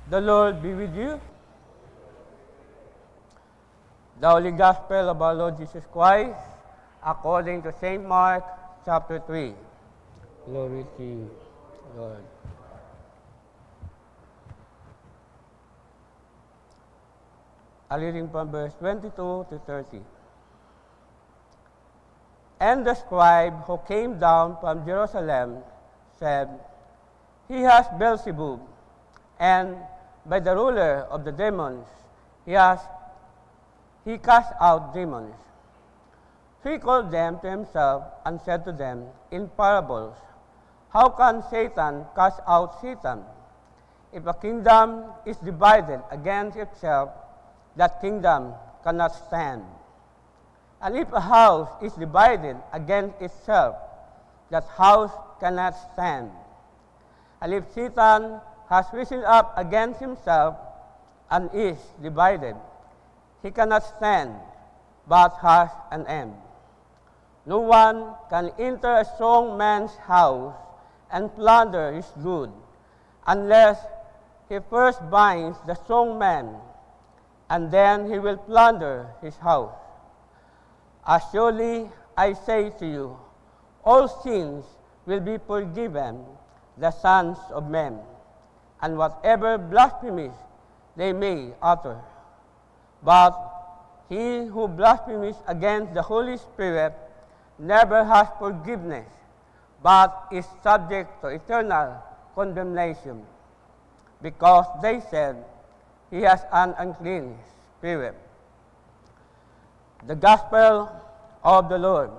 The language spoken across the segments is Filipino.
The Lord be with you. The Holy Gospel of our Lord Jesus Christ, according to St. Mark, chapter 3. Glory to you, Lord. A reading from verse 22 to 30. And the scribe who came down from Jerusalem said, He has Beelzebub, and by the ruler of the demons, he cast out demons. So he called them to himself and said to them in parables, How can Satan cast out Satan? If a kingdom is divided against itself, that kingdom cannot stand. And if a house is divided against itself, that house cannot stand. And if Satan has risen up against himself and is divided, he cannot stand, but has an end. No one can enter a strong man's house and plunder his good, unless he first binds the strong man, and then he will plunder his house. As surely I say to you, all sins will be forgiven the sons of men, and whatever blasphemies they may utter. But he who blasphemes against the Holy Spirit never has forgiveness, but is subject to eternal condemnation, because they said, He has an unclean spirit. The Gospel of the Lord.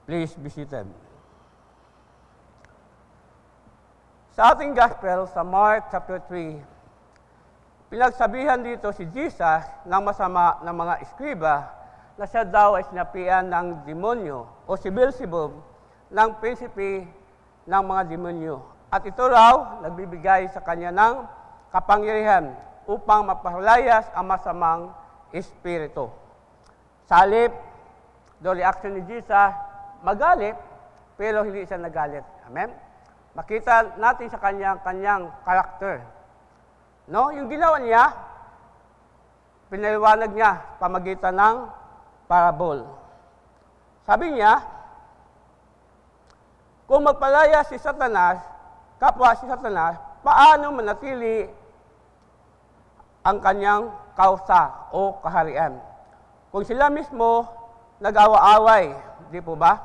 Please be seated. Sa ating Gospel, sa Mark chapter 3, pinagsabihan dito si Jesus ng masama ng mga eskriba na siya daw ay sinapian ng demonyo o si Beelzebub ng prinsipe ng mga demonyo. At ito raw nagbibigay sa kanya ng kapangyarihan upang mapalayas ang masamang espiritu. Sa halip, the reaction ni Jesus, magalit, pero hindi siya nagalit. Amen? Makita natin sa kanyang karakter. No? Yung ginawa niya, pinaliwanag niya pamagitan ng parable. Sabi niya, kung magpalaya si Satanas, kapwa si Satanas, paano manatili ang kanyang kausa o kaharian? Kung sila mismo nag-awa-away, di po ba?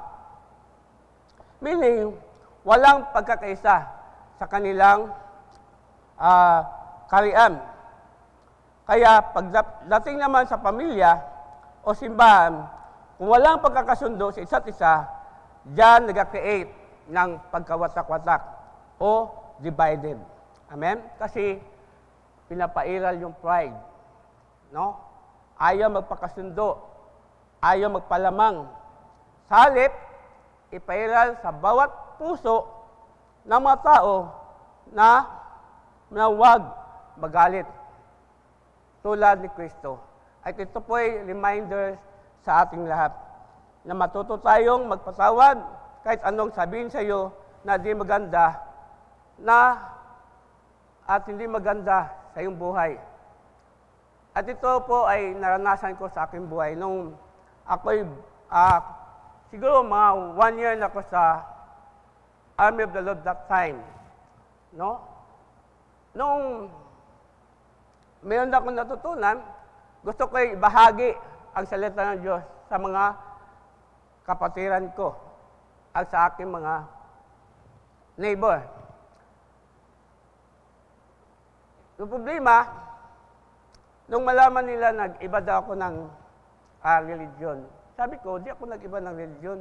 Meaning, walang pagkakaisa sa kanilang kaharian. Kaya pagdating naman sa pamilya o simbahan, kung walang pagkakasundo sa isa't isa, diyan nag-create ng pagkawatak-watak o divided. Amen? Kasi pinapairal yung pride. No? Ayaw magpakasundo. Ayaw magpalamang. Sa halip, ipairal sa bawat puso ng mga tao na huwag magalit. Tulad ni Kristo. At ito po ay reminder sa ating lahat na matuto tayong magpatawad kahit anong sabihin sa iyo na di maganda at hindi maganda sa iyong buhay. At ito po ay naranasan ko sa aking buhay nung ako'y siguro mga 1 year na ako sa Army of the Lord that time. No? Nung mayroon na akong natutunan, gusto ko ibahagi ang salita ng Diyos sa mga kapatiran ko at sa aking mga neighbor. Yung problema, nung malaman nila nag-iba daw ako ng religion, sabi ko, di ako nag-iba ng religion.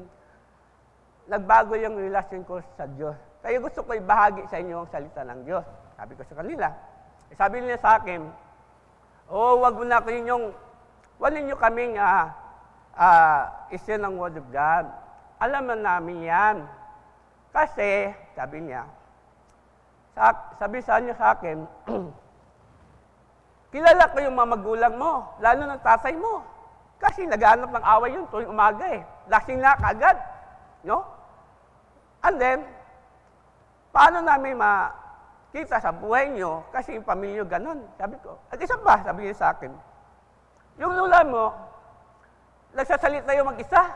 Nagbago yung relasyon ko sa Diyos. Kaya gusto ko ibahagi sa inyo ang salita ng Diyos. Sabi ko sa kanila. Sabi nila sa akin, wag mo na wag ninyo kaming isa ng Word of God. Alam na namin yan. Kasi, sabi niya, sabi sa niya sa akin, kilala ko yung mga magulang mo, lalo ng tatay mo. Kasi naghanap ng away yun tuwing umaga eh. Lasing na kaagad. No? And then, paano namin makita sa buhay nyo kasi yung pamilya nyo ganun? Sabi ko, at isa pa, sabi niya sa akin, yung lula mo, nagsasalita yung mag-isa.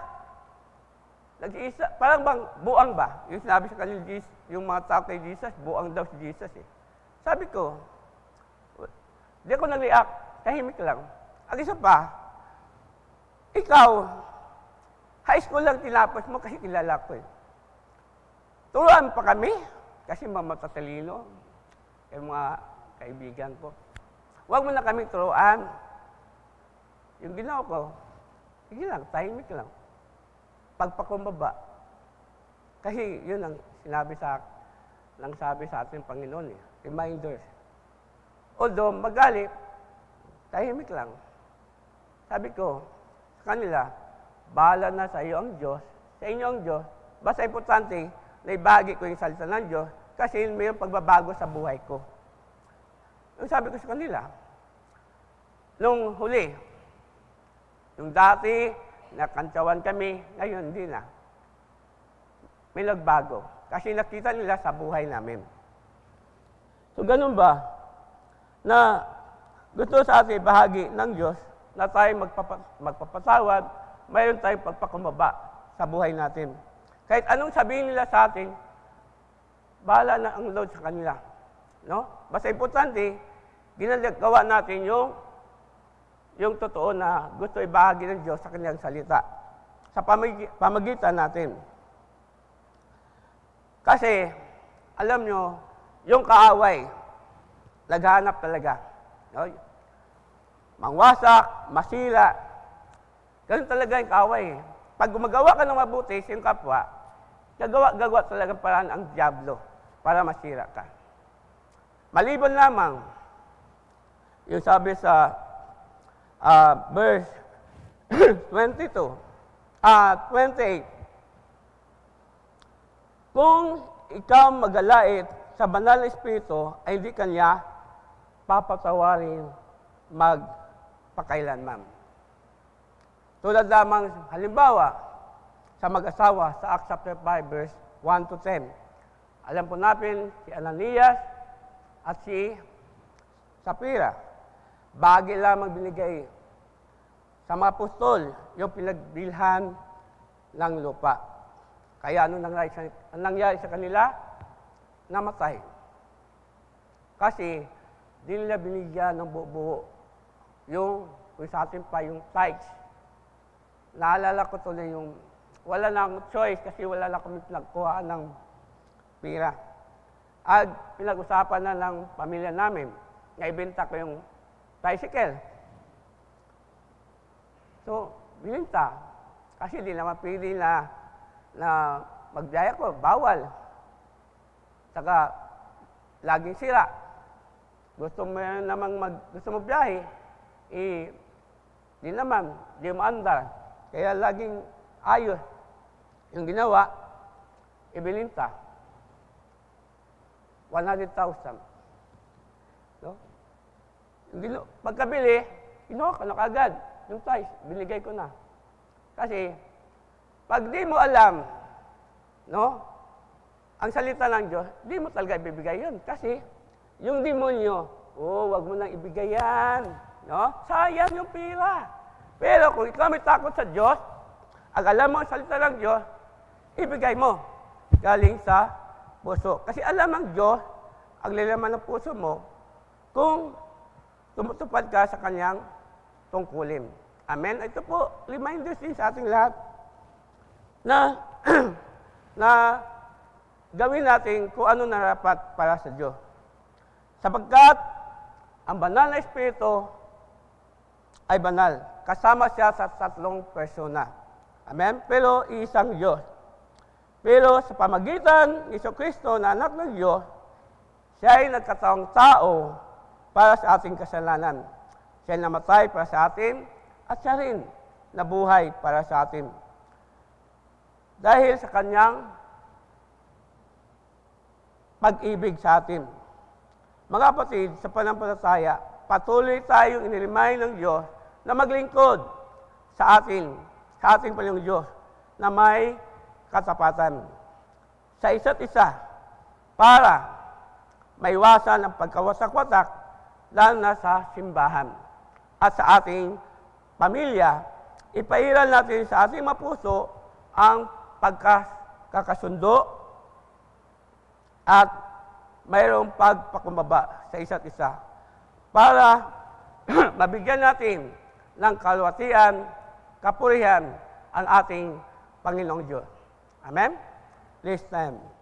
Nag-iisa, parang bang buang ba? Yung sinabi sa kanila, yung mga tao kay Jesus, buang daw si Jesus eh. Sabi ko, di ako nag-react, tahimik lang. At isa pa, ikaw, high school lang tinapos mo kasi kilala ko eh. Turuan pa kami, kasi matatalino, yung mga kaibigan ko. Huwag mo na kami turuan. Yung ginawa ko, sige lang, tahimik lang. Pagpakumbaba. Kasi yun ang sinabi sa ating Panginoon eh. Reminders. Although magalit, tahimik lang. Sabi ko sa kanila, bahala na sa iyo ang Diyos, sa inyo ang Diyos. Basta importante, naibahagi ko yung salita ng Diyos kasi may pagbabago sa buhay ko. Yung sabi ko sa kanila, nung huli, yung dati, nakantsawan kami, ngayon hindi na. May nagbago. Kasi nakita nila sa buhay namin. So, ganun ba? Na gusto sa atin bahagi ng Diyos na tayo magpapatawad, mayroon tayong pagpakumbaba sa buhay natin. Kahit anong sabihin nila sa atin, bahala na ang Lord sa kanila. No? Basta importante, ginagawa natin yung totoo na gusto ibahagi ng Diyos sa kanyang salita. Sa pamagitan natin. Kasi, alam nyo, yung kaaway, naghahanap talaga. No? Mangwasak, masira. Ganun talaga yung kaaway. Pag gumagawa ka ng mabuti sa iyong kapwa, gagawa talaga paraan ang dyablo para masira ka. Maliban lamang, yung sabi sa verse 28. Kung ikaw magalait sa banal na espiritu, ay hindi kanya papatawarin magpakailanman. Tulad lamang, halimbawa, sa mag-asawa sa Acts chapter 5, verse 1 to 10. Alam po natin si Ananias at si Sapphira. Bagay lamang binigay sa mga apostol yung pinagbilhan ng lupa. Kaya ano nangyari sa kanila? Namatay. Kasi di nila binigyan ng buo-buo yung kung sa atin pa yung tithes. Naalala ko tuloy yung wala na akong choice kasi wala na kami pinagkuhaan ng pira. At pinag-usapan na ng pamilya namin na ibenta ko yung tricycle. So, bininta. Kasi di naman pwede na magbiyahe ko, bawal. Saka, laging sira. Gusto mo biyahe, di naman, di mo andar. Kaya laging ayos. Yung ginawa, ibininta. 100,000. No? Pagkabili, kinuha ko na kagad. Yung price, binigay ko na. Kasi, pag di mo alam, no, ang salita ng Diyos, di mo talaga ibibigay yun. Kasi, yung demonyo, wag mo nang ibigay yan. No? Sayang yung pira. Pero kung ikaw may takot sa Diyos, ang alam mo ang salita ng Diyos, ibigay mo. Galing sa puso. Kasi alam ng Diyos, ang lalaman ng puso mo, kung tumutupad ka sa kanyang tungkulin. Amen? Ito po, reminders din sa ating lahat na na gawin natin kung ano narapat para sa Diyos. Sapagkat ang banal na Espiritu ay banal. Kasama siya sa tatlong persona. Amen? Pero isang Diyos. Pero sa pamagitan ni Jesucristo na anak ng Diyos, siya ay nagkataong tao para sa ating kasalanan. Siya ay namatay para sa atin at siya rin nabuhay para sa atin. Dahil sa kanyang pag-ibig sa atin. Mga kapatid, sa pananampalataya, patuloy tayong inirimay ng Diyos na maglingkod sa ating Panginoong Diyos na may katapatan sa isa't isa para maiwasan ang pagkawasak-wasak lalo na sa simbahan. At sa ating pamilya, ipairal natin sa ating mapuso ang pagkakasundo at mayroong pagpakumbaba sa isa't isa para mabigyan natin ng kalwatian, kapurihan ang ating Panginoong Diyos. Amen? Please stand.